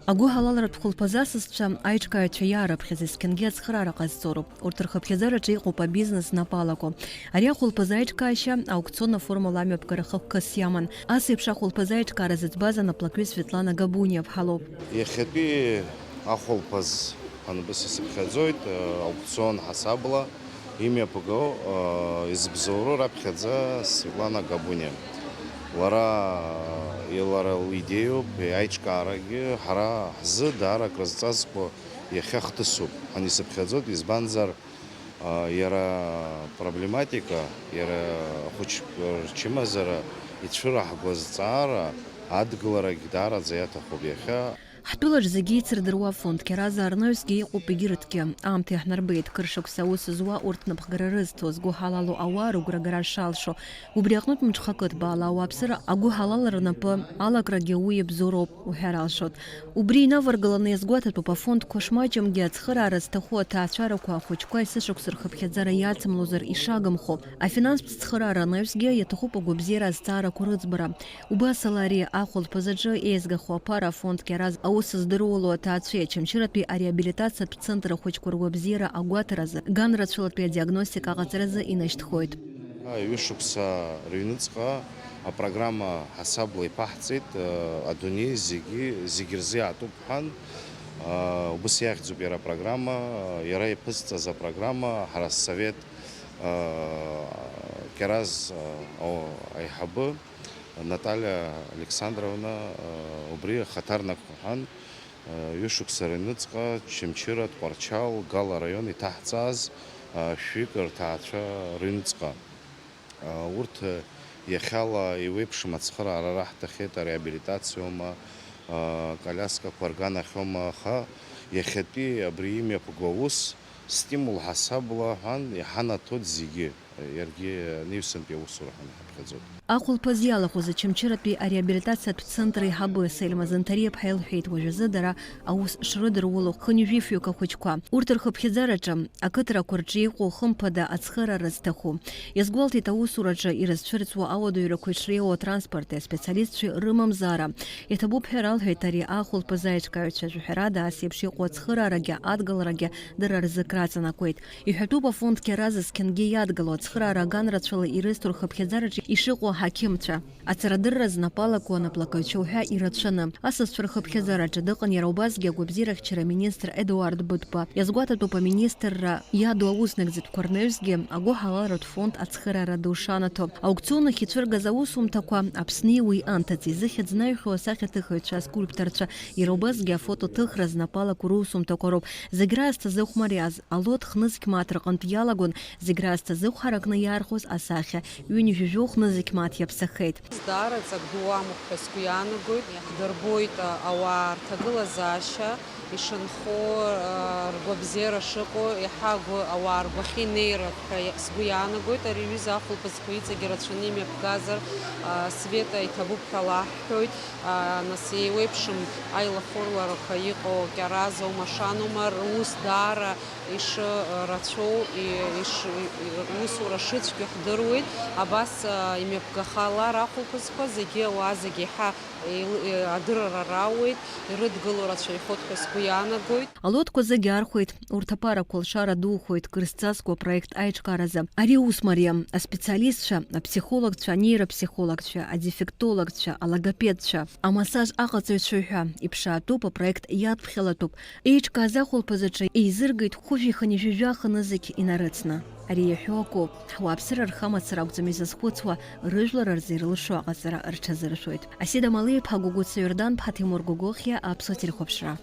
Агу халалратә хәылԥазасызцәа аиҿкааҩцәа иаарыԥхьаз есқьынгьы ацхыраара ҟазҵоруп. Урҭ рхыԥхьаӡараҿы иҟоуп абизнес напалақәа. Ари ахәылԥаз аиҿкаашьа аукцион аформала амҩаԥгара хықәкыс иаман. Ас еиԥш ахәылԥаз аиҿкаара зыӡбаз анаплакҩы Светлана Габуниа-ԥҳа лоуп. Иахьатәи ахәылԥаз анбыс исыԥхьаӡоит аукцион ҳасабла имҩаԥго изыбзоуроу раԥхьаӡа Светлана Габуниа. Лара лидеиоуп аиҿкаарагьы ҳара ҳзы даара акрызҵазкуа иахьа хҭысуп. Ҳанисыԥхьаӡоит, избанзар иара проблематика, иара ахәыҷқәа рчымазара ицәыраҳгоз зҵаара адгыларагь даараӡа иаҭахуп иахьа. Ҳтәылаҿ зегьы еицырдыруа фонд Кьаразаа Арнаҩсгьы иҟоуп егьырҭгьы. Аамҭа иаҳнарбеит кыршықәса аус зуа урҭ напхгара рызҭо, згәы ҳалалу ауаа рыгәрагара шалшо. Убри аҟнытә мҿхакы ҭбаала ауааԥсыра агәы ҳалалра рнапы алакрагьы уи иабзоуроуп уҳәар алшоит. Убри инаваргыланы иазгәаҭатәуп афондқәа шмаҷымгьы ацхыраара зҭаху аҭаацәарақәа ахәыҷқәа есышықәса рхыԥхьаӡара иацымлозар ишагымхо. Афинанстә цхыраара анаҩсгьы иаҭахуп агәабзиара азҵаарақәа рыӡбара. Убас ала ари ахәылԥаз аҿы еизгахо аԥара афонд Кьаразаа аус здыруало аҭаацәеи ачамчыратәи ареабилитациатә центр ахәыҷқәа ргәабзиара агәаҭаразы, ганрацәалатәи адиагностика аҟаҵаразы инашьҭхоит. Ҩышықәса рыҩныҵҟа апрограмма ҳасабла иԥаҳҵеит, адунеи зегьы рзы иаатуп ҳәан. Убыс иахьӡуп иара апрограмма, иара иԥызҵаз апрограмма ҳара ссовет Кьараз аиҳабы Наталья Александровна убри ахаҭарнакқәа ҳәан ҩышықәса рыҩныҵҟа Чымчырат, Тҟәарчал, Гала араион иҭаҳҵааз шәҩык рҭаацәа рыҩныҵҟа. Урҭ иахьала иуеиԥшым ацхыраара раҳҭахьеит, ареабилитациоума, коляскақәа рганахьоума, аха иахьатәи абри имҩаԥго аус стимул ҳасабла ҳәан иҳанаҭоит зегьы. Иаргьы неҩсынтәи аусура ҳанаҳаԥхьаӡоит. Ахәылԥаз иалахәыз ачамчыратәи ареабилитациатә центр еиҳабы Сельма Занҭариа-ԥҳа илҳәеит уажәазы дара аус шрыдыруло хынҩажәифҩык ахәыҷқәа. Урҭ рхыԥхьаӡараҿы ақыҭарақәа рҿы иҟоу хымԥада ацхыраара зҭаху. Иазгәалҭеит аусураҿы ирызцәырҵуа ауадаҩрақәа ишреиуоу атранспорти аспециалистцәеи рымамзаара. Иаҭабуп ҳәа ралҳәеит ари ахәылԥаз аиҿкааҩцәа ажәҳәарада ас еиԥш иҟоу ацхыраарагьы адгаларагьы дара рзы краҵанакуеит. Иҳәатәуп афонд Кьаразаа зқьынгьы иадгыло ацхыраара аганрацәала ирызҭо рхыԥхьаӡараҿы ишыҟоу ҳақьымцәа. Ацарадырра знапалақәоу анаплакаҩцәа уҳәа ирацәаны. Асасцәа рхыԥхьаӡараҿы дыҟан иара убасгьы агәабзиарахьчара аминистр Едуард Быҭәба. Иазгәаҭатәуп аминистрра иаду ауснагӡатәқәа рнаҩсгьы агәы ҳалалратә фонд ацхыраара ду шанаҭо. Аукцион ахь ицәыргаз аусумҭақәа Аԥсни уи анҭыҵ изыхьӡ наҩхьоу асахьаҭыхыҩцәа, аскульпторцәа, иара убасгьы афотоҭыхра знапалақәа русумҭақәа роуп. Зегь раасҭа зыхәмариаз алот хнызқьмааҭ рҟынтә иалагон, зегь раасҭа зыхәҳаракны иаархоз асахьа ҩынҩажәижәоу хнызқьмааҭ иаԥсахеит. Даараӡа дуамуп ҳәа сгәы иаанагоит, иахдырбоит ауаа рҭагылазаашьа ишынхо ргәабзиара шыҟоу, иаҳа ауаа ргәахьы инеира ҳәа сгәы иаанагоит. Ари аҩыза ахәылԥазқәа иҵегьы рацәаны имҩаԥгазар Света иҭабуп ҳәа лаҳҳәоит. Нас еиуеиԥшым аилахәырларақәа иҟоу Кьаразаа Машанума рус даара ишрацәоу, усура шыцәгьоу ҳдыруеит. Абас имҩаԥгахалар ахәылԥазқәа зегьы ауаа зегьы еиҳа адырра рауеит, ирыдгыло рацәаҩхоит ҳәа сгәы иаанагоит. Алотқәа зегьы архәеит, урҭ аԥарақәа лшара духоит кырзҵазкуа апроект аиҿкааразы. Ари аус мариам аспециалистцәа, аԥсихологцәа, анейропсихологцәа, адефектологцәа, алогопедцәа, амассаж аҟаҵаҩцәа ҳәа иԥшаатәуп, апроект иадԥхьалатәуп. Еиҿкааз ахәылԥаз аҿы еизыргеит хәыжәи хынҩажәижәа ханызқь инарыцны. Ари иаҳәо акоуп, ҳуааԥсыра рхамацара акәӡам изазхәыцуа, рыжәлара рзы ирылшо аҟаҵара рҽазыршәоит. Асида Малеиԥҳа, Гугуца Иордан-ԥҳа, Тимур Гогохиа, Аԥсуа телехәаԥшра.